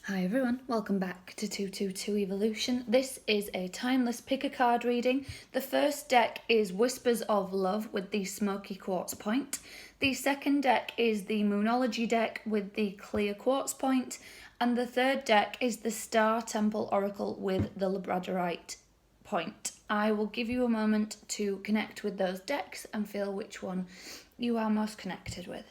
Hi everyone, welcome back to 222 Evolution. This is a timeless pick a card reading. The first deck is Whispers of Love with the Smoky Quartz Point. The second deck is the Moonology deck with the Clear Quartz Point. And the third deck is the Star Temple Oracle with the Labradorite Point. I will give you a moment to connect with those decks and feel which one you are most connected with.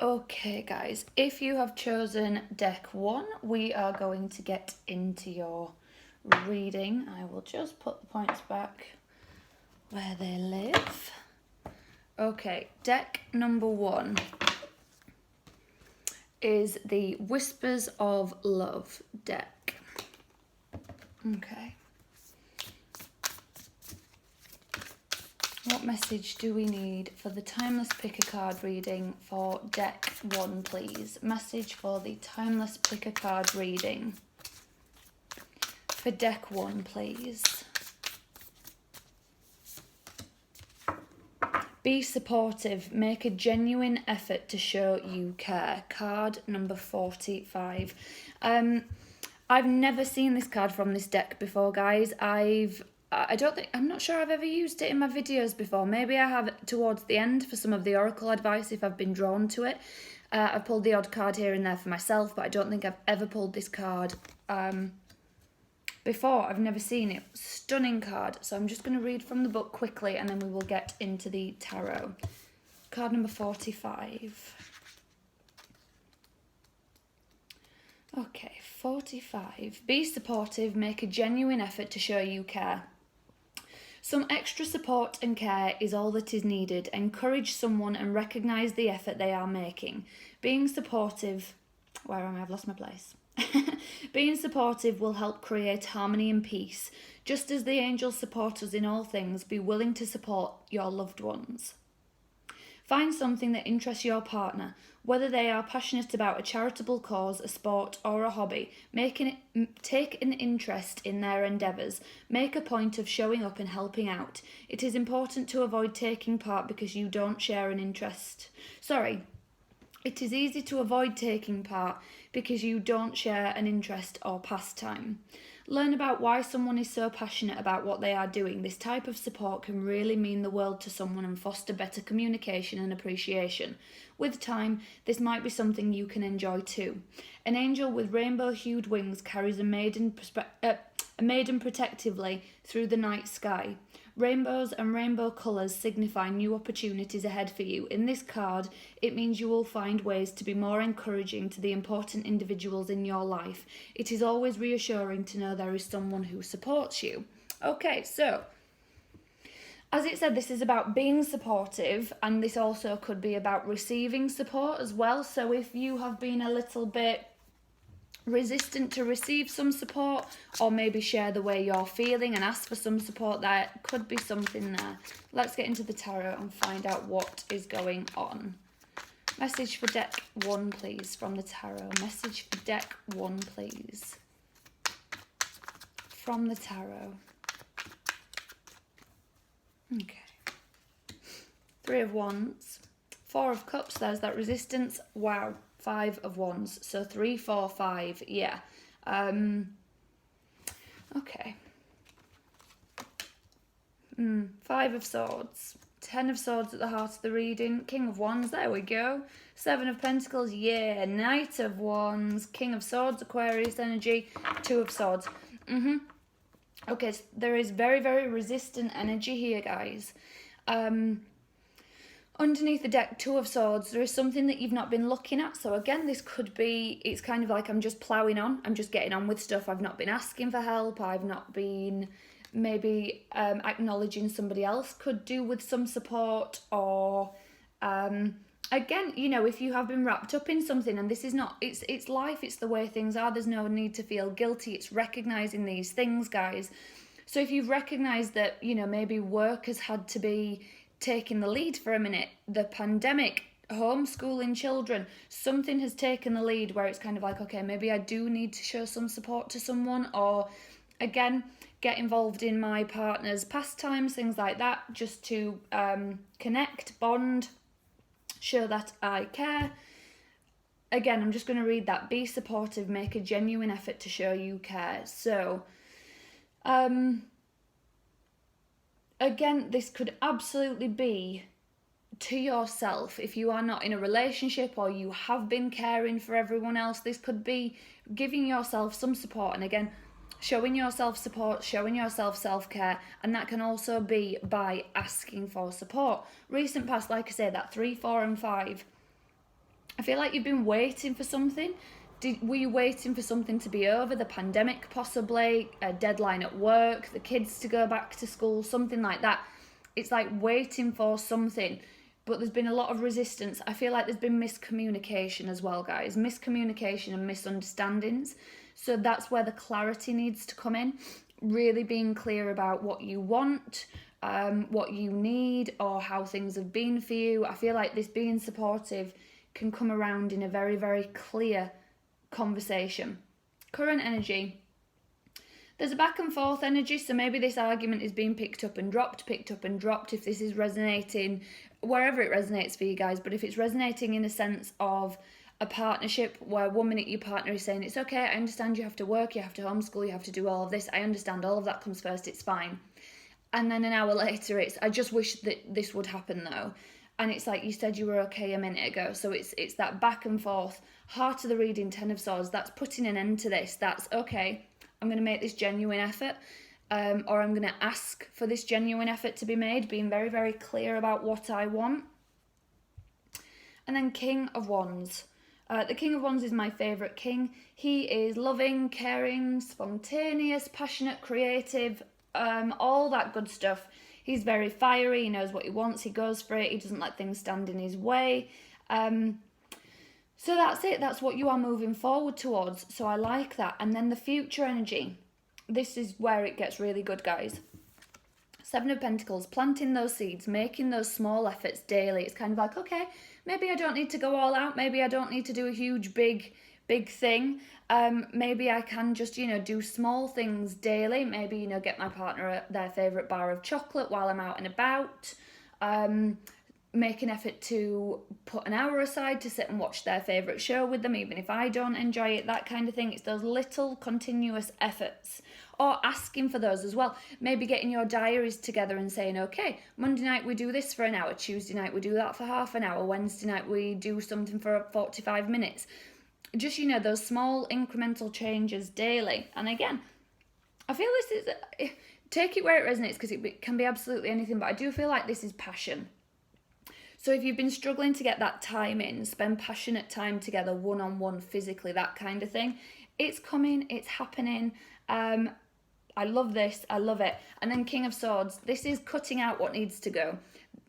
Okay guys, if you have chosen deck 1, we are going to get into your reading. I will just put the points back where they live. Okay, deck number 1 is the Whispers of Love deck. Okay. What message do we need for the Timeless Pick a Card reading for deck 1, please? Message for the Timeless Pick a Card reading for deck 1, please. Be supportive. Make a genuine effort to show you care. Card number 45. I've never seen this card from this deck before, guys. I'm not sure I've ever used it in my videos before. Maybe I have towards the end for some of the oracle advice if I've been drawn to it. I've pulled the odd card here and there for myself, but I don't think I've ever pulled this card before. I've never seen it. Stunning card. So I'm just going to read from the book quickly and then we will get into the tarot. Card number 45. Okay, 45. Be supportive. Make a genuine effort to show you care. Some extra support and care is all that is needed. Encourage someone and recognise the effort they are making. Being supportive... Where am I? I've lost my place. Being supportive will help create harmony and peace. Just as the angels support us in all things, be willing to support your loved ones. Find something that interests your partner, whether they are passionate about a charitable cause, a sport or a hobby. Take an interest in their endeavours. Make a point of showing up and helping out. It is important to avoid taking part because you don't share an interest. It is easy to avoid taking part because you don't share an interest or pastime. Learn about why someone is so passionate about what they are doing. This type of support can really mean the world to someone and foster better communication and appreciation. With time, this might be something you can enjoy too. An angel with rainbow-hued wings carries a maiden protectively through the night sky. Rainbows and rainbow colours signify new opportunities ahead for you. In this card, it means you will find ways to be more encouraging to the important individuals in your life. It is always reassuring to know there is someone who supports you. Okay, so, as it said, this is about being supportive, and this also could be about receiving support as well. So if you have been a little bit resistant to receive some support, or maybe share the way you're feeling and ask for some support, there could be something there. Let's get into the tarot and find out what is going on. Message for deck 1, please, from the tarot. Message for deck 1, please, from the tarot. Okay. 3 of Wands, 4 of Cups, there's that resistance. Wow. 5 of Wands, so 3, 4, 5, yeah. Okay. 5 of Swords, 10 of Swords at the heart of the reading, King of Wands, there we go. 7 of Pentacles, yeah. Knight of Wands, King of Swords, Aquarius energy, 2 of Swords. Okay, so there is very, very resistant energy here, guys. Underneath the deck, 2 of Swords, there is something that you've not been looking at. So again, this could be, it's kind of like I'm just ploughing on. I'm just getting on with stuff. I've not been asking for help. I've not been maybe acknowledging somebody else could do with some support. Or again, you know, if you have been wrapped up in something, and this is not, it's life, it's the way things are. There's no need to feel guilty. It's recognising these things, guys. So if you've recognised that, you know, maybe work has had to be taking the lead for a minute, the pandemic, homeschooling children, something has taken the lead where it's kind of like, okay, maybe I do need to show some support to someone. Or again, get involved in my partner's pastimes, things like that, just to connect, bond, show that I care. Again, I'm just going to read that. Be supportive, make a genuine effort to show you care. So, again, this could absolutely be to yourself. If you are not in a relationship or you have been caring for everyone else, this could be giving yourself some support. And again, showing yourself support, showing yourself self-care, and that can also be by asking for support. Recent past, like I say, that 3, 4 and 5, I feel like you've been waiting for something. Were you waiting for something to be over? The pandemic, possibly, a deadline at work, the kids to go back to school, something like that. It's like waiting for something, but there's been a lot of resistance. I feel like there's been miscommunication as well, guys. Miscommunication and misunderstandings. So that's where the clarity needs to come in. Really being clear about what you want, what you need, or how things have been for you. I feel like this being supportive can come around in a very, very clear conversation. Current energy. There's a back and forth energy, so maybe this argument is being picked up and dropped, if this is resonating, wherever it resonates for you guys, but if it's resonating in a sense of a partnership where 1 minute your partner is saying, it's okay, I understand you have to work, you have to homeschool, you have to do all of this, I understand all of that comes first, it's fine. And then an hour later, it's, I just wish that this would happen though. And it's like, you said you were okay a minute ago. So it's that back and forth, heart of the reading, 10 of swords, that's putting an end to this. That's okay, I'm going to make this genuine effort, or I'm going to ask for this genuine effort to be made, being very, very clear about what I want. And then King of Wands. The King of Wands is my favourite king. He is loving, caring, spontaneous, passionate, creative, all that good stuff. He's very fiery, he knows what he wants, he goes for it, he doesn't let things stand in his way. So that's it, that's what you are moving forward towards. So I like that. And then the future energy. This is where it gets really good, guys. 7 of Pentacles, planting those seeds, making those small efforts daily. It's kind of like, okay, maybe I don't need to go all out. Maybe I don't need to do a huge, big thing. Maybe I can just, do small things daily. Maybe, get my partner their favourite bar of chocolate while I'm out and about. Make an effort to put an hour aside to sit and watch their favourite show with them, even if I don't enjoy it, that kind of thing. It's those little continuous efforts. Or asking for those as well. Maybe getting your diaries together and saying, okay, Monday night we do this for an hour, Tuesday night we do that for half an hour, Wednesday night we do something for 45 minutes. Just, those small incremental changes daily. And again, I feel this is, take it where it resonates, because it can be absolutely anything, but I do feel like this is passion. So if you've been struggling to get that time in, spend passionate time together, one-on-one, physically, that kind of thing, it's coming, it's happening. I love this, I love it. And then King of Swords, this is cutting out what needs to go.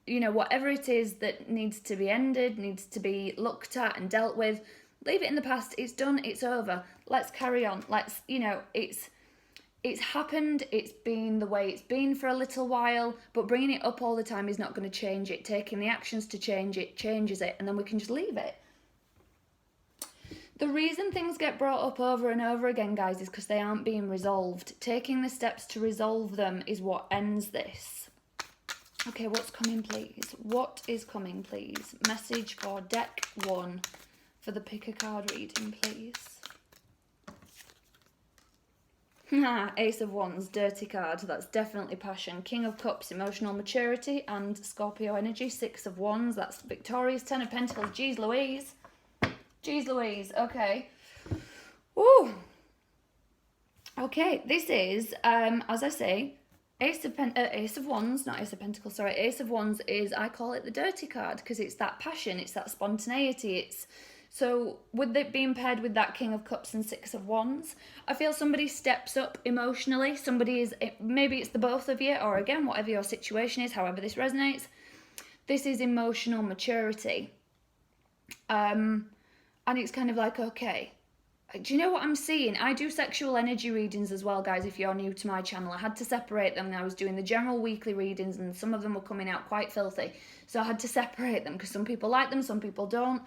Whatever it is that needs to be ended, needs to be looked at and dealt with, leave it in the past, it's done, it's over. Let's carry on. Let's, it's happened, it's been the way it's been for a little while, but bringing it up all the time is not going to change it. Taking the actions to change it changes it, and then we can just leave it. The reason things get brought up over and over again, guys, is because they aren't being resolved. Taking the steps to resolve them is what ends this. Okay, what's coming, please? What is coming, please? Message for deck 1 for the pick a card reading, please. Ace of Wands, dirty card, that's definitely passion. King of Cups, emotional maturity and Scorpio energy. 6 of Wands, that's victorious. 10 of Pentacles, geez Louise. Jeez Louise, okay. Ooh. Okay, this is, as I say, Ace of Wands, not Ace of Pentacles, sorry. Ace of Wands is, I call it the dirty card, because it's that passion, it's that spontaneity, so with it being paired with that King of Cups and 6 of Wands, I feel somebody steps up emotionally. Somebody is, maybe it's the both of you, or again, whatever your situation is, however this resonates. This is emotional maturity. And it's kind of like, okay, Do you know what I'm seeing? I do sexual energy readings as well, guys, if you're new to my channel. I had to separate them. I was doing the general weekly readings and some of them were coming out quite filthy. So I had to separate them because some people like them, some people don't.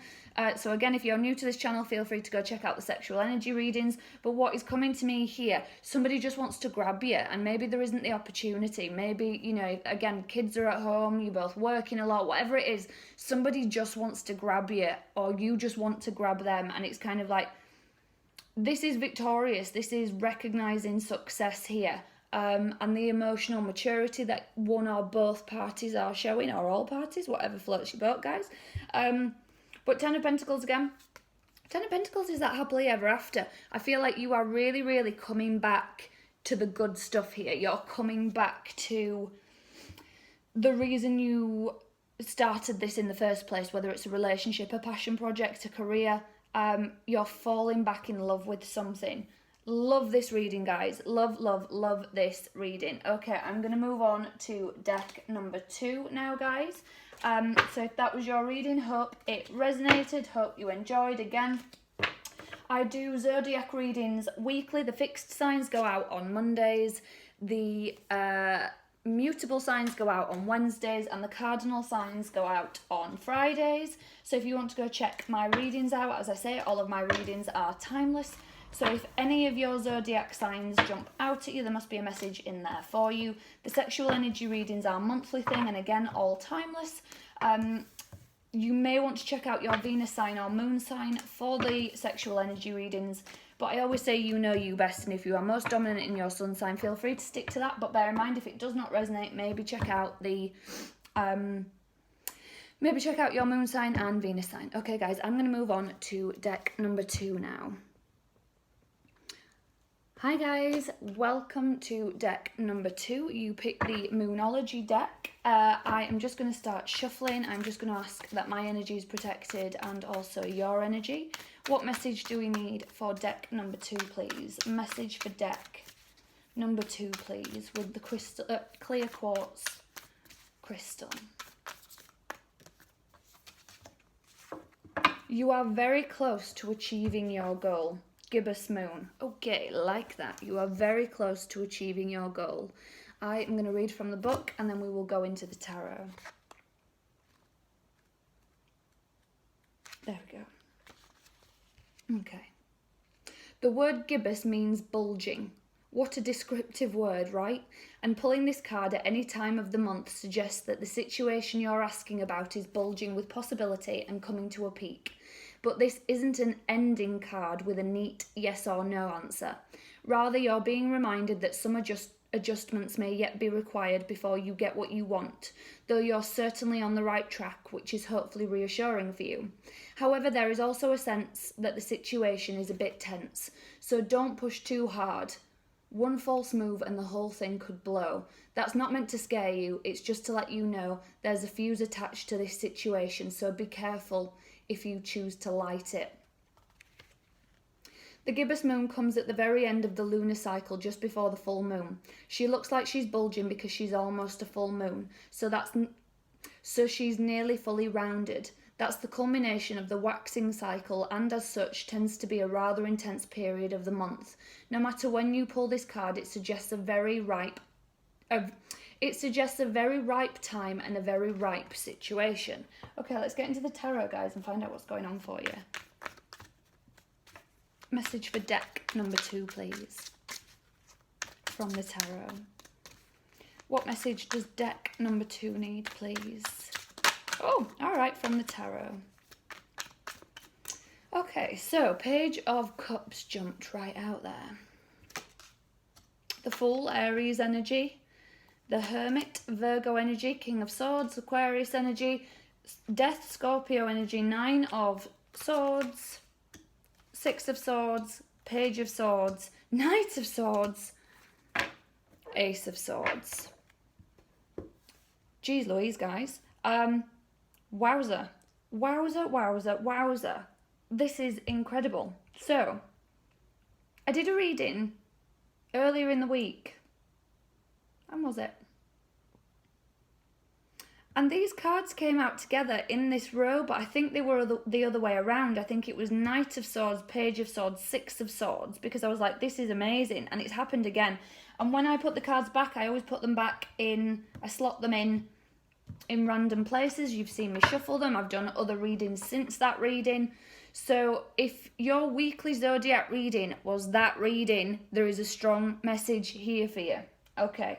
So again, if you're new to this channel, feel free to go check out the sexual energy readings. But what is coming to me here, somebody just wants to grab you and maybe there isn't the opportunity. Maybe, you know, again, kids are at home, you're both working a lot, whatever it is, somebody just wants to grab you or you just want to grab them. And it's kind of like, this is victorious. This is recognizing success here, and the emotional maturity that one or both parties are showing, or all parties, whatever floats your boat, guys. But Ten of Pentacles again. Ten of Pentacles is that happily ever after. I feel like you are really, really coming back to the good stuff here. You're coming back to the reason you started this in the first place, whether it's a relationship, a passion project, a career. You're falling back in love with something. Love this reading, guys. Love, love, love this reading. Okay, I'm going to move on to deck number 2 now, guys. So if that was your reading, hope it resonated. Hope you enjoyed. Again, I do zodiac readings weekly. The fixed signs go out on Mondays. The mutable signs go out on Wednesdays and the cardinal signs go out on Fridays. So if you want to go check my readings out, as I say, all of my readings are timeless. So if any of your zodiac signs jump out at you, there must be a message in there for you. The sexual energy readings are a monthly thing and again, all timeless. You may want to check out your Venus sign or moon sign for the sexual energy readings. But I always say you know you best, and if you are most dominant in your sun sign, feel free to stick to that. But bear in mind, if it does not resonate, maybe check out the maybe check out your moon sign and Venus sign. Okay, guys, I'm going to move on to deck number 2 now. Hi guys, welcome to deck number 2. You picked the Moonology deck. I am just going to start shuffling. I'm just going to ask that my energy is protected and also your energy. What message do we need for deck number 2, please? Message for deck number 2, please, with the crystal, clear quartz crystal. You are very close to achieving your goal. Gibbous moon. Okay, like that. You are very close to achieving your goal. I am going to read from the book and then we will go into the tarot. There we go. Okay. The word gibbous means bulging. What a descriptive word, right? And pulling this card at any time of the month suggests that the situation you're asking about is bulging with possibility and coming to a peak. But this isn't an ending card with a neat yes or no answer. Rather, you're being reminded that some adjustments may yet be required before you get what you want, though you're certainly on the right track, which is hopefully reassuring for you. However, there is also a sense that the situation is a bit tense, so don't push too hard. One false move and the whole thing could blow. That's not meant to scare you, it's just to let you know there's a fuse attached to this situation, so be careful if you choose to light it. The gibbous moon comes at the very end of the lunar cycle just before the full moon. She looks like she's bulging because she's almost a full moon, so she's nearly fully rounded. That's the culmination of the waxing cycle and as such tends to be a rather intense period of the month. No matter when you pull this card, it suggests a very ripe time and a very ripe situation. Okay, let's get into the tarot, guys, and find out what's going on for you. Message for deck number 2, please, from the tarot. What message does deck number 2 need, please? Oh, all right, from the tarot. Okay, so Page of Cups jumped right out there. The Fool, Aries energy. The Hermit, Virgo energy. King of Swords, Aquarius energy. Death, Scorpio energy. 9 of Swords. 6 of Swords. Page of Swords. Knight of Swords. Ace of Swords. Jeez Louise, guys. Wowza. Wowza, wowza, wowza. This is incredible. So, I did a reading earlier in the week. When was it? And these cards came out together in this row, but I think they were the other way around. I think it was Knight of Swords, Page of Swords, Six of Swords, because I was like, this is amazing. And it's happened again. And when I put the cards back, I always put them back in, I slot them in random places. You've seen me shuffle them. I've done other readings since that reading. So if your weekly zodiac reading was that reading, there is a strong message here for you. Okay.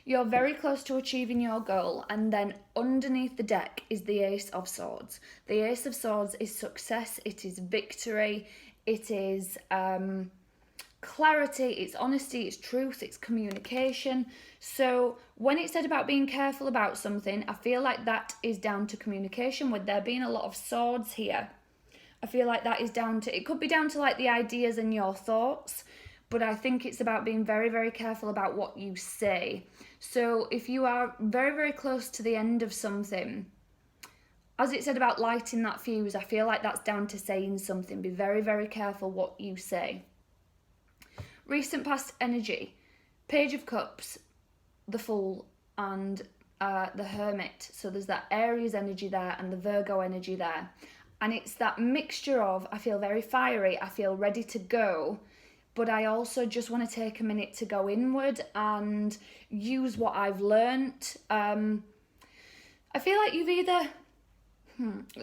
You're very close to achieving your goal, and then underneath the deck is the Ace of Swords. The Ace of Swords is success, it is victory, it is clarity, it's honesty, it's truth, it's communication. So when it said about being careful about something, I feel like that is down to communication, with there being a lot of swords here. I feel like that is down to, it could be down to like the ideas and your thoughts, but I think it's about being very, very careful about what you say. So if you are very, very close to the end of something, as it said about lighting that fuse, I feel like that's down to saying something. Be very, very careful what you say. Recent past energy, Page of Cups, the Fool, and the Hermit. So there's that Aries energy there and the Virgo energy there. And it's that mixture of, I feel very fiery, I feel ready to go, but I also just want to take a minute to go inward and use what I've learnt. I feel like you've either,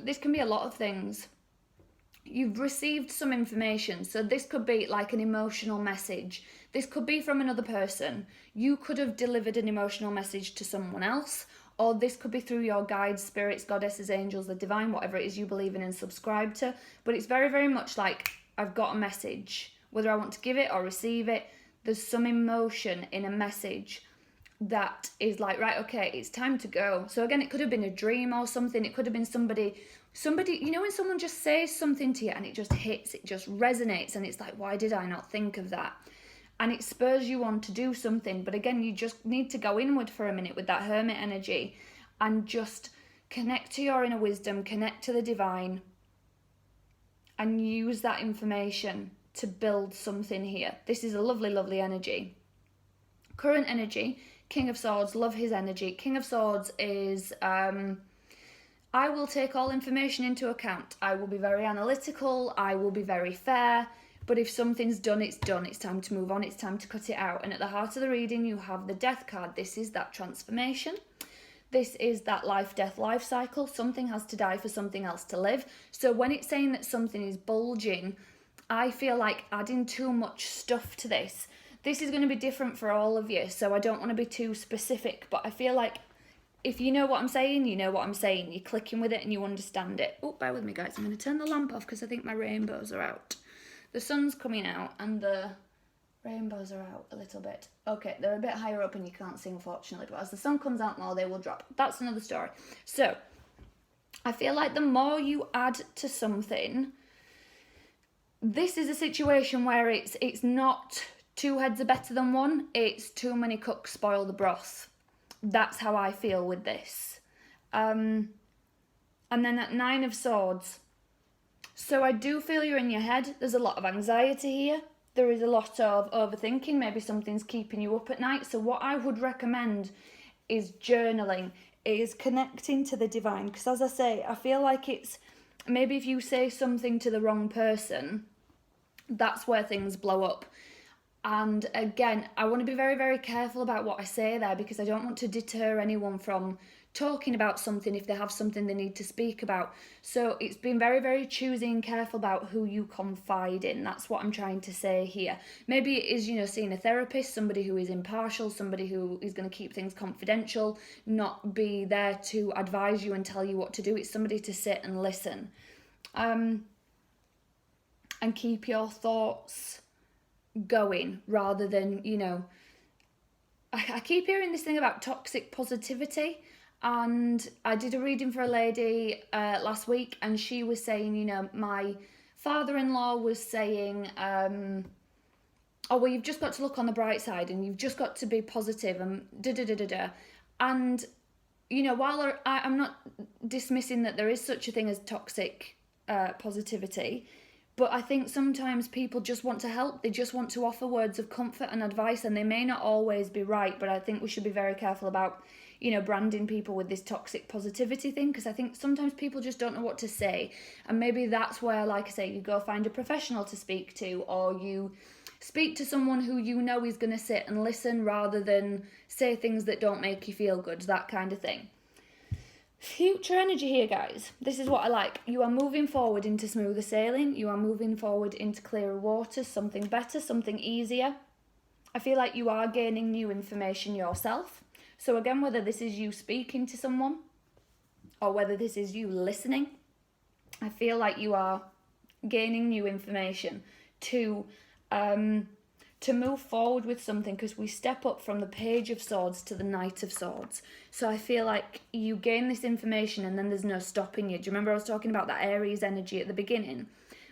this can be a lot of things. You've received some information. So this could be like an emotional message. This could be from another person. You could have delivered an emotional message to someone else, or this could be through your guides, spirits, goddesses, angels, the divine, whatever it is you believe in and subscribe to. But it's very, very much like I've got a message. Whether I want to give it or receive it, there's some emotion in a message that is like, right, okay, it's time to go. So again, it could have been a dream or something. It could have been somebody, you know, when someone just says something to you and it just hits, it just resonates, and it's like, why did I not think of that? And it spurs you on to do something. But again, you just need to go inward for a minute with that Hermit energy and just connect to your inner wisdom, connect to the divine, and use that information to build something here. This is a lovely, lovely energy. Current energy, King of Swords, love his energy. King of Swords is, I will take all information into account. I will be very analytical. I will be very fair. But if something's done, it's done. It's time to move on. It's time to cut it out. And at the heart of the reading, you have the Death card. This is that transformation. This is that life-death life cycle. Something has to die for something else to live. So when it's saying that something is bulging, I feel like adding too much stuff to this. This is going to be different for all of you, so I don't want to be too specific, but I feel like if you know what I'm saying, you know what I'm saying. You're clicking with it and you understand it. Oh, bear with me, guys. I'm going to turn the lamp off because I think my rainbows are out. The sun's coming out and the rainbows are out a little bit. Okay, they're a bit higher up and you can't see, unfortunately, but as the sun comes out more, they will drop. That's another story. So, I feel like the more you add to something, this is a situation where it's not two heads are better than one, it's too many cooks spoil the broth. That's how I feel with this. And then that Nine of Swords. So I do feel you're in your head. There's a lot of anxiety here. There is a lot of overthinking. Maybe something's keeping you up at night. So what I would recommend is journaling, is connecting to the divine. Because as I say, I feel like it's, maybe if you say something to the wrong person, that's where things blow up. And again, I want to be very, very careful about what I say there, because I don't want to deter anyone from talking about something if they have something they need to speak about. So it's been very, very choosy and careful about who you confide in. That's what I'm trying to say here. Maybe it is, seeing a therapist, somebody who is impartial, somebody who is going to keep things confidential, not be there to advise you and tell you what to do. It's somebody to sit and listen. And keep your thoughts going rather than, I keep hearing this thing about toxic positivity, and I did a reading for a lady last week, and she was saying, my father-in-law was saying, oh, well, you've just got to look on the bright side and you've just got to be positive and da-da-da-da-da. And, while I'm not dismissing that there is such a thing as toxic positivity, But I think sometimes people just want to help. They just want to offer words of comfort and advice, and they may not always be right. But I think we should be very careful about, you know, branding people with this toxic positivity thing, because I think sometimes people just don't know what to say. And maybe that's where, like I say, you go find a professional to speak to, or you speak to someone who you know is going to sit and listen rather than say things that don't make you feel good, that kind of thing. Future energy here, guys. This is what I like. You are moving forward into smoother sailing. You are moving forward into clearer waters, something better, something easier. I feel like you are gaining new information yourself. So again, whether this is you speaking to someone or whether this is you listening, I feel like you are gaining new information to move forward with something, because we step up from the Page of Swords to the Knight of Swords. So I feel like you gain this information and then there's no stopping you. Do you remember I was talking about that Aries energy at the beginning,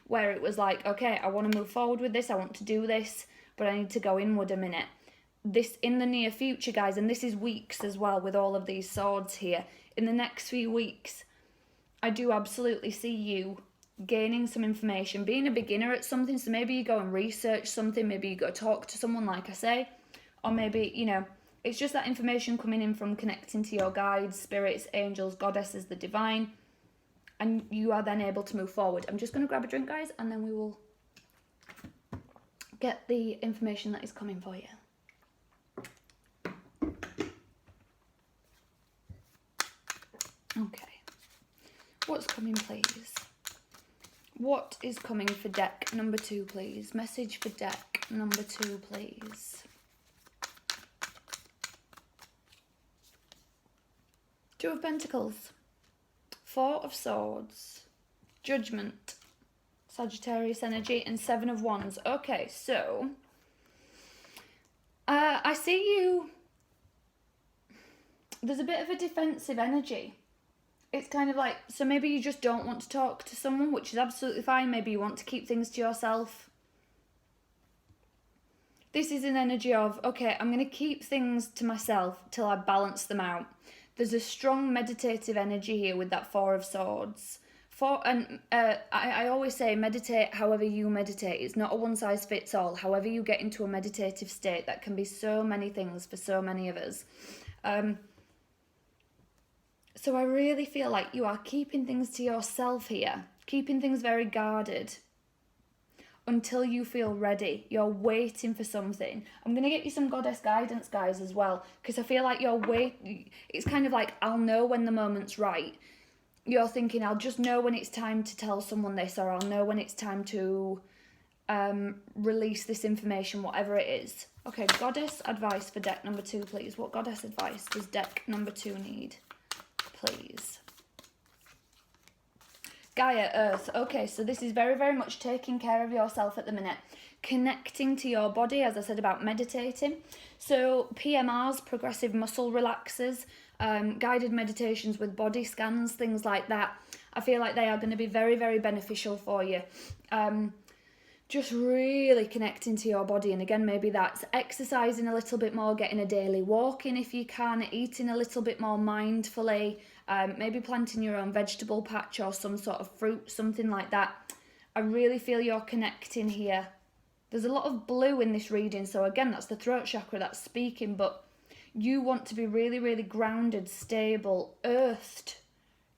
where it was like, okay, I want to move forward with this, I want to do this, but I need to go inward a minute. This in the near future, guys, and this is weeks as well with all of these swords here. In the next few weeks, I do absolutely see you gaining some information, being a beginner at something. So maybe you go and research something, maybe you go talk to someone, like I say, or maybe, you know, it's just that information coming in from connecting to your guides, spirits, angels, goddesses, the divine, and you are then able to move forward. I'm just going to grab a drink, guys, and then we will get the information that is coming for you. Okay, what's coming, please? What is coming for deck number 2, please? Message for deck number 2, please. Two of Pentacles, Four of Swords, Judgment, Sagittarius energy, and Seven of Wands. Okay, so I see you. There's a bit of a defensive energy. It's kind of like, so maybe you just don't want to talk to someone, which is absolutely fine. Maybe you want to keep things to yourself. This is an energy of, okay, I'm going to keep things to myself till I balance them out. There's a strong meditative energy here with that Four of Swords. I always say meditate however you meditate. It's not a one-size-fits-all. However you get into a meditative state, that can be so many things for so many of us. So I really feel like you are keeping things to yourself here, keeping things very guarded until you feel ready. You're waiting for something. I'm going to get you some goddess guidance, guys, as well, because I feel like it's kind of like, I'll know when the moment's right. You're thinking, I'll just know when it's time to tell someone this, or I'll know when it's time to release this information, whatever it is. Okay, goddess advice for deck number 2, please. What goddess advice does deck number 2 need? Please. Gaia, Earth. Okay, so this is very, very much taking care of yourself at the minute. Connecting to your body, as I said about meditating. So PMRs, progressive muscle relaxers, guided meditations with body scans, things like that. I feel like they are going to be very, very beneficial for you. Just really connecting to your body. And again, maybe that's exercising a little bit more, getting a daily walk in if you can, eating a little bit more mindfully, maybe planting your own vegetable patch or some sort of fruit, something like that. I really feel you're connecting here. There's a lot of blue in this reading. So again, that's the throat chakra that's speaking, but you want to be really, really grounded, stable, earthed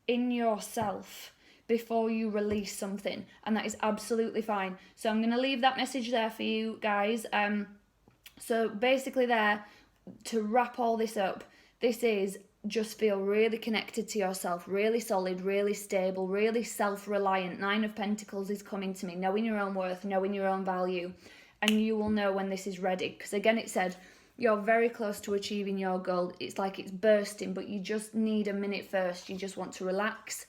in yourself before you release something, and that is absolutely fine. So I'm going to leave that message there for you guys. So basically there, to wrap all this up, this is just feel really connected to yourself, really solid, really stable, really self-reliant. 9 of Pentacles is coming to me, knowing your own worth, knowing your own value, and you will know when this is ready. Because again, it said you're very close to achieving your goal. It's like it's bursting, but you just need a minute first. You just want to relax.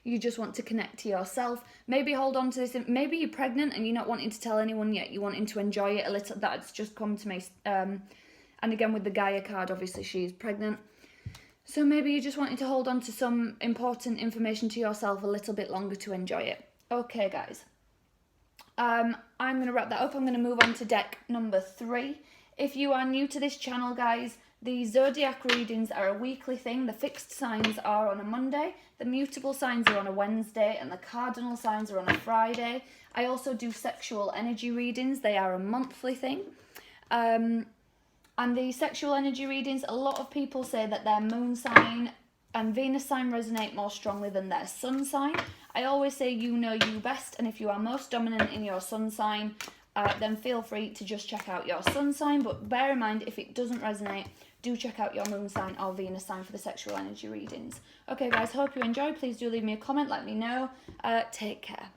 You just want to connect to yourself. Maybe hold on to this. Maybe you're pregnant and you're not wanting to tell anyone yet. You're wanting to enjoy it a little. That's just come to me. And again, with the Gaia card, obviously she's pregnant. So maybe you're just wanting to hold on to some important information to yourself a little bit longer to enjoy it. Okay, guys. I'm going to wrap that up. I'm going to move on to deck number 3. If you are new to this channel, guys, The zodiac readings are a weekly thing. The fixed signs are on a Monday, the mutable signs are on a Wednesday, and the cardinal signs are on a Friday. I also do sexual energy readings. They are a monthly thing. And the sexual energy readings, a lot of people say that their moon sign and Venus sign resonate more strongly than their sun sign. I always say you know you best, and if you are most dominant in your sun sign, then feel free to just check out your sun sign. But bear in mind, if it doesn't resonate, do check out your moon sign or Venus sign for the sexual energy readings. Okay, guys, hope you enjoyed. Please do leave me a comment. Let me know. Take care.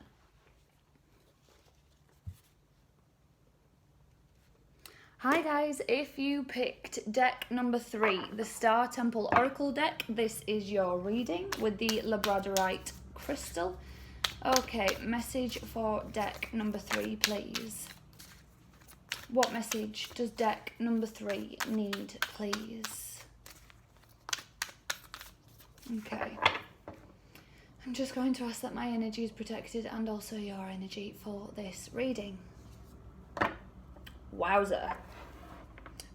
Hi guys, if you picked deck number 3, the Star Temple Oracle deck, this is your reading with the labradorite crystal. Okay, message for deck number 3, please. What message does deck number 3 need, please? Okay. I'm just going to ask that my energy is protected and also your energy for this reading. Wowza.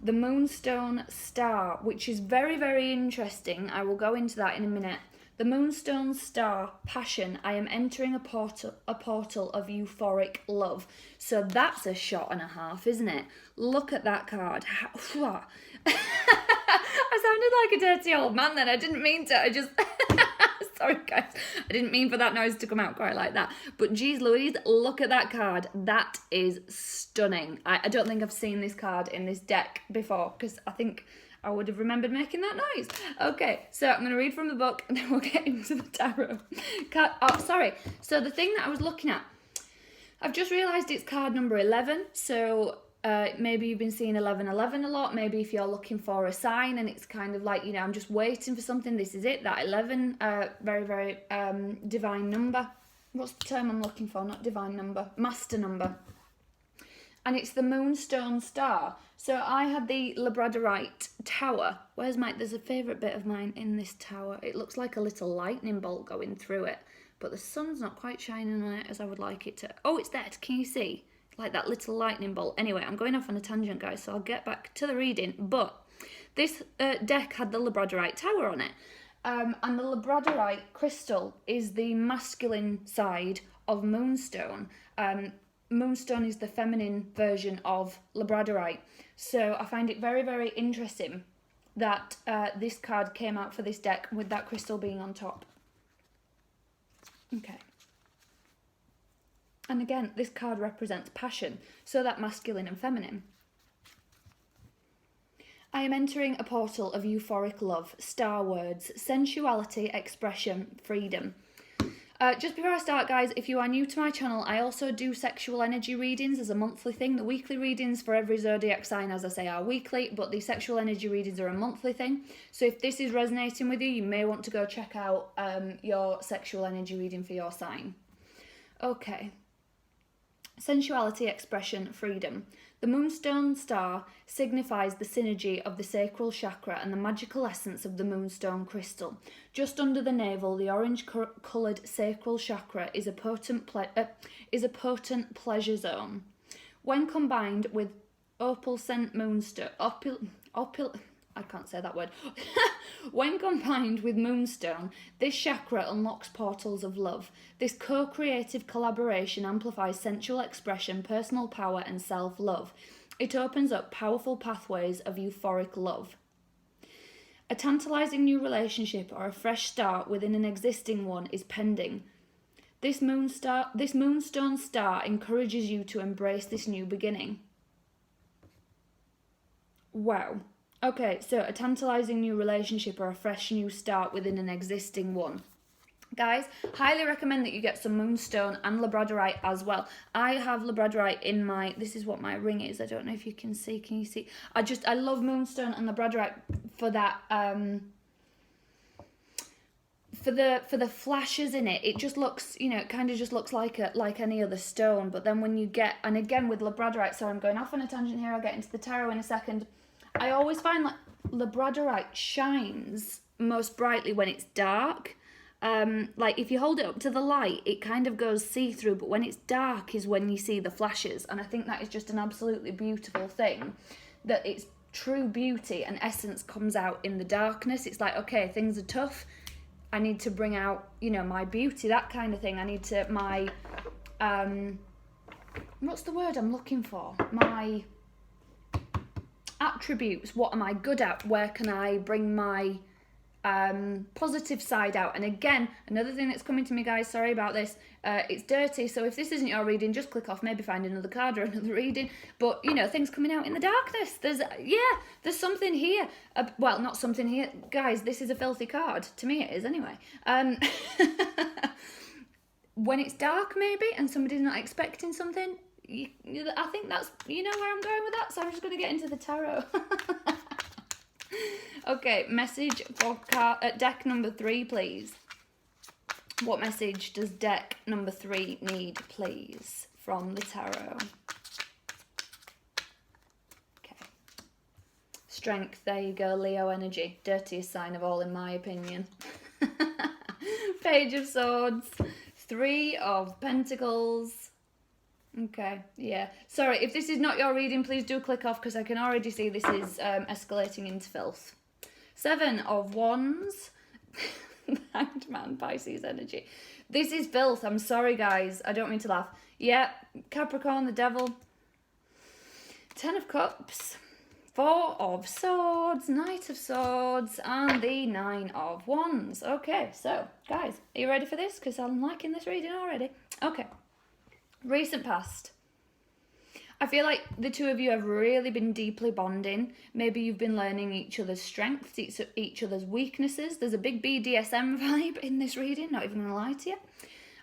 The Moonstone Star, which is very, very interesting. I will go into that in a minute. The Moonstone Star, passion. I am entering a portal of euphoric love. So that's a shot and a half, isn't it? Look at that card. I sounded like a dirty old man then. I didn't mean to. I just... Sorry, guys. I didn't mean for that noise to come out quite like that. But geez Louise, look at that card. That is stunning. I don't think I've seen this card in this deck before, because I think I would have remembered making that noise. Okay, so I'm going to read from the book and then we'll get into the tarot. Oh, sorry. So the thing that I was looking at, I've just realised it's card number 11. So maybe you've been seeing 1111 a lot. Maybe if you're looking for a sign and it's kind of like, you know, I'm just waiting for something. This is it, that 11. Very, very divine number. What's the term I'm looking for? Not divine number. Master number. And it's the Moonstone Star. So I had the labradorite tower. There's a favourite bit of mine in this tower. It looks like a little lightning bolt going through it. But the sun's not quite shining on it as I would like it to. Oh, it's there. Can you see? Like that little lightning bolt. Anyway, I'm going off on a tangent, guys, so I'll get back to the reading. But this deck had the labradorite tower on it. And the labradorite crystal is the masculine side of Moonstone. Moonstone is the feminine version of labradorite. So I find it very, very interesting that this card came out for this deck with that crystal being on top. Okay. And again, this card represents passion, so that masculine and feminine. I am entering a portal of euphoric love, star words, sensuality, expression, freedom. Just before I start, guys, if you are new to my channel, I also do sexual energy readings as a monthly thing. The weekly readings for every zodiac sign, as I say, are weekly, but the sexual energy readings are a monthly thing. So if this is resonating with you, you may want to go check out your sexual energy reading for your sign. Okay. Sensuality, expression, freedom. The Moonstone Star signifies the synergy of the sacral chakra and the magical essence of the Moonstone crystal. Just under the navel, the orange-coloured sacral chakra is a potent pleasure zone. When combined with opalescent moonstone, I can't say that word. When combined with Moonstone, this chakra unlocks portals of love. This co-creative collaboration amplifies sensual expression, personal power, and self-love. It opens up powerful pathways of euphoric love. A tantalizing new relationship or a fresh start within an existing one is pending. This Moonstone Star encourages you to embrace this new beginning. Wow. Okay, so a tantalising new relationship or a fresh new start within an existing one. Guys, highly recommend that you get some Moonstone and labradorite as well. I have labradorite in my... This is what my ring is. I don't know if you can see. Can you see? I love Moonstone and labradorite for that... For the flashes in it. It just looks, you know, it kind of just looks like any other stone. But then when you get... And again, with labradorite... Sorry, I'm going off on a tangent here. I'll get into the tarot in a second. I always find like labradorite shines most brightly when it's dark. Like if you hold it up to the light, it kind of goes see-through, but when it's dark is when you see the flashes. And I think that is just an absolutely beautiful thing, that it's true beauty and essence comes out in the darkness. It's like, okay, things are tough. I need to bring out, you know, my beauty, that kind of thing. I need to, my, what's the word I'm looking for? My attributes. What am I good at? Where can I bring my positive side out? And again, another thing that's coming to me, guys, sorry about this, it's dirty, so if this isn't your reading, just click off, maybe find another card or another reading. But you know, things coming out in the darkness, there's something here. Well, not something here, guys, this is a filthy card, to me it is anyway. When it's dark maybe and somebody's not expecting something, I think that's, you know where I'm going with that, so I'm just going to get into the tarot. Okay, message for deck number 3, please. What message does deck number 3 need, please, from the tarot? Okay. Strength, there you go, Leo energy. Dirtiest sign of all, in my opinion. Page of Swords. 3 of Pentacles. Okay, yeah. Sorry, if this is not your reading, please do click off, because I can already see this is escalating into filth. 7 of Wands. Hanged Man, Pisces energy. This is filth. I'm sorry, guys. I don't mean to laugh. Yeah, Capricorn, the devil. 10 of Cups. 4 of Swords, Knight of Swords, and the 9 of Wands. Okay, so, guys, are you ready for this? Because I'm liking this reading already. Okay. Recent past. I feel like the two of you have really been deeply bonding. Maybe you've been learning each other's strengths, each other's weaknesses. There's a big BDSM vibe in this reading, not even going to lie to you.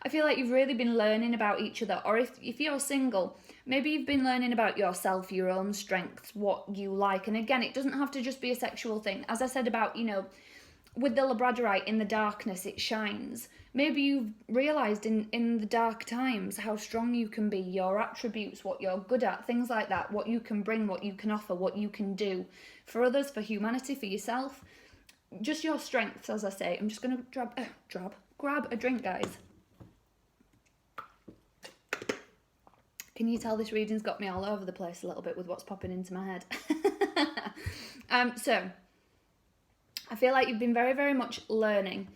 I feel like you've really been learning about each other. Or if you're single, maybe you've been learning about yourself, your own strengths, what you like. And again, it doesn't have to just be a sexual thing. As I said about, you know, with the labradorite, in the darkness, it shines. Maybe you've realised in the dark times how strong you can be, your attributes, what you're good at, things like that, what you can bring, what you can offer, what you can do for others, for humanity, for yourself. Just your strengths, as I say. I'm just going to grab a drink, guys. Can you tell this reading's got me all over the place a little bit with what's popping into my head? So, I feel like you've been very, very much learning.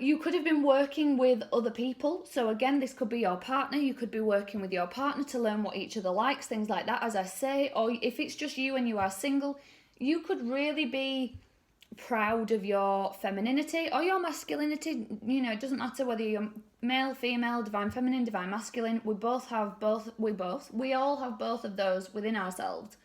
You could have been working with other people. So again, this could be your partner. You could be working with your partner to learn what each other likes, things like that, as I say. Or if it's just you and you are single, you could really be proud of your femininity or your masculinity. You know, it doesn't matter whether you're male, female, divine feminine, divine masculine. We all have both of those within ourselves.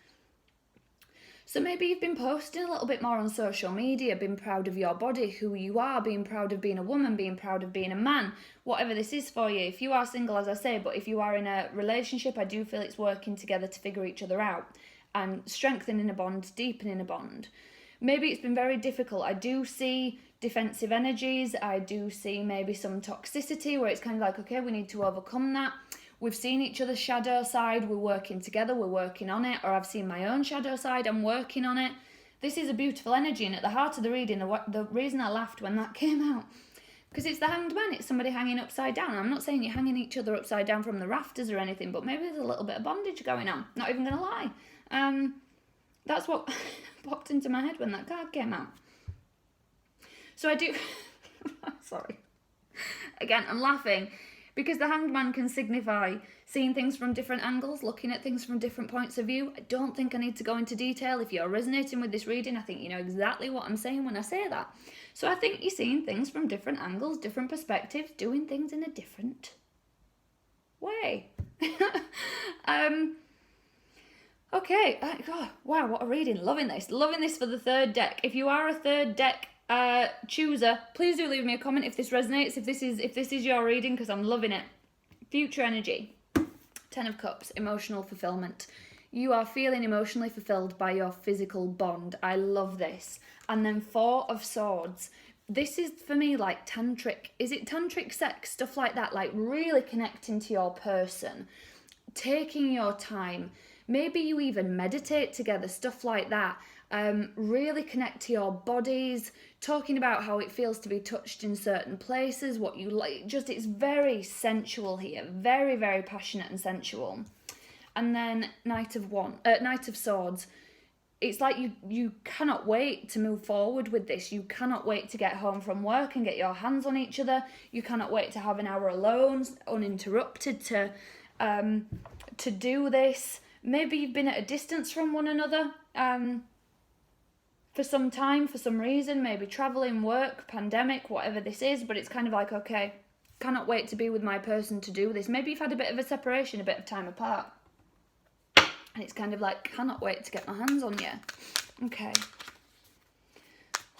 So maybe you've been posting a little bit more on social media, being proud of your body, who you are, being proud of being a woman, being proud of being a man, whatever this is for you. If you are single, as I say, but if you are in a relationship, I do feel it's working together to figure each other out and strengthening a bond, deepening a bond. Maybe it's been very difficult. I do see defensive energies. I do see maybe some toxicity where it's kind of like, okay, we need to overcome that. We've seen each other's shadow side, we're working together, we're working on it, or I've seen my own shadow side, I'm working on it. This is a beautiful energy, and at the heart of the reading, the reason I laughed when that came out, because it's the Hanged Man, it's somebody hanging upside down. I'm not saying you're hanging each other upside down from the rafters or anything, but maybe there's a little bit of bondage going on, not even going to lie. That's what popped into my head when that card came out. So I do, sorry, again, I'm laughing, because the Hanged Man can signify seeing things from different angles, looking at things from different points of view. I don't think I need to go into detail. If you're resonating with this reading, I think you know exactly what I'm saying when I say that. So I think you're seeing things from different angles, different perspectives, doing things in a different way. Okay, God, wow, what a reading. Loving this for the third deck. If you are a third deck chooser, please do leave me a comment if this resonates, if this is your reading, because I'm loving it. Future energy. 10 of Cups, emotional fulfillment. You are feeling emotionally fulfilled by your physical bond. I love this. And then 4 of Swords. This is for me like tantric. Is it tantric sex? Stuff like that, like really connecting to your person, taking your time. Maybe you even meditate together, stuff like that. Really connect to your bodies, talking about how it feels to be touched in certain places, what you like. Just, it's very sensual here, very, very passionate and sensual. And then Knight of Swords. it's like you cannot wait to move forward with this. You cannot wait to get home from work and get your hands on each other. You cannot wait to have an hour alone, uninterrupted, to do this. Maybe you've been at a distance from one another for some time, for some reason, maybe traveling, work, pandemic, whatever this is, but it's kind of like, okay, cannot wait to be with my person to do this. Maybe you've had a bit of a separation, a bit of time apart. And it's kind of like, cannot wait to get my hands on you. Okay.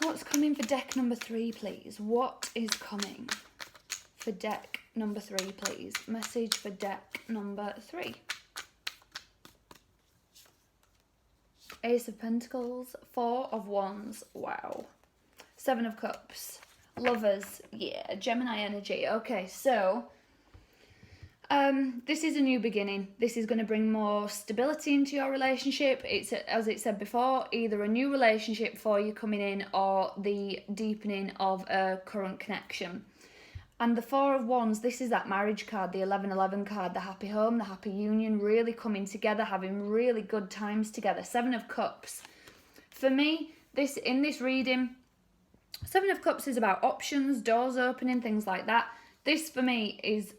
What's coming for deck number 3, please? What is coming for deck number 3, please? Message for deck number 3. Ace of Pentacles, 4 of Wands, wow. 7 of Cups, Lovers, yeah, Gemini energy. Okay, so this is a new beginning. This is going to bring more stability into your relationship. It's, as it said before, either a new relationship for you coming in or the deepening of a current connection. And the 4 of Wands, this is that marriage card, the 1111 card, the happy home, the happy union, really coming together, having really good times together. 7 of Cups. For me, in this reading, 7 of Cups is about options, doors opening, things like that. This for me is,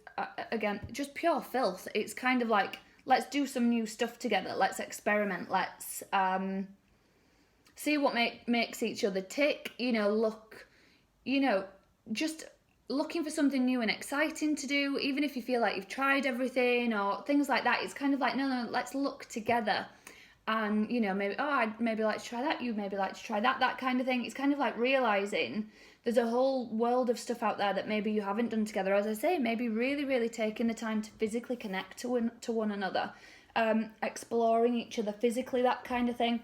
again, just pure filth. It's kind of like, let's do some new stuff together. Let's experiment. Let's see what makes each other tick. Just looking for something new and exciting to do, even if you feel like you've tried everything or things like that. It's kind of like, no, let's look together. And, maybe, I'd maybe like to try that, you maybe like to try that kind of thing. It's kind of like realising there's a whole world of stuff out there that maybe you haven't done together. As I say, maybe really, really taking the time to physically connect to one another, exploring each other physically, that kind of thing.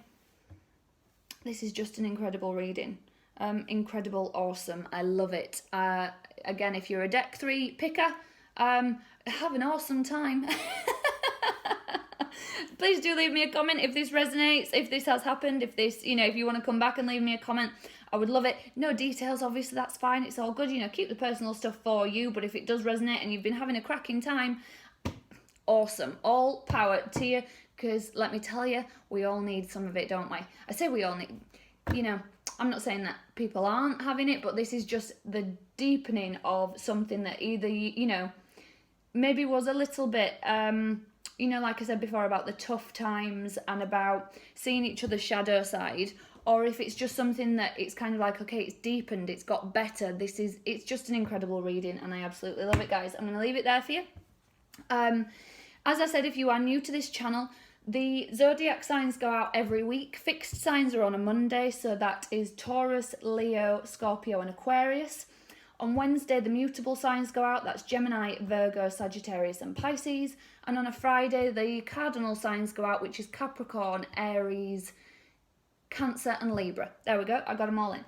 This is just an incredible reading. Incredible, awesome. I love it. Again, if you're a deck 3 picker, have an awesome time. Please do leave me a comment if this resonates, if this has happened, if you want to come back and leave me a comment. I would love it. No details, obviously, that's fine. It's all good. Keep the personal stuff for you. But if it does resonate and you've been having a cracking time, awesome. All power to you. Because let me tell you, we all need some of it, don't we? I say we all need, I'm not saying that people aren't having it, but this is just the deepening of something that either, maybe was a little bit, like I said before about the tough times and about seeing each other's shadow side, or if it's just something that it's kind of like, okay, it's deepened, it's got better. It's just an incredible reading and I absolutely love it, guys. I'm going to leave it there for you. As I said, if you are new to this channel, the zodiac signs go out every week. Fixed signs are on a Monday, so that is Taurus, Leo, Scorpio and Aquarius. On Wednesday, the mutable signs go out. That's Gemini, Virgo, Sagittarius and Pisces. And on a Friday, the cardinal signs go out, which is Capricorn, Aries, Cancer and Libra. There we go. I got them all in.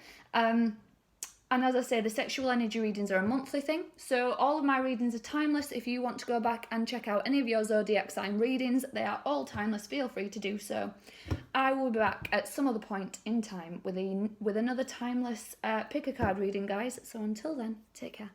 And as I say, the sexual energy readings are a monthly thing. So all of my readings are timeless. If you want to go back and check out any of your zodiac sign readings, they are all timeless. Feel free to do so. I will be back at some other point in time with another timeless pick a card reading, guys. So until then, take care.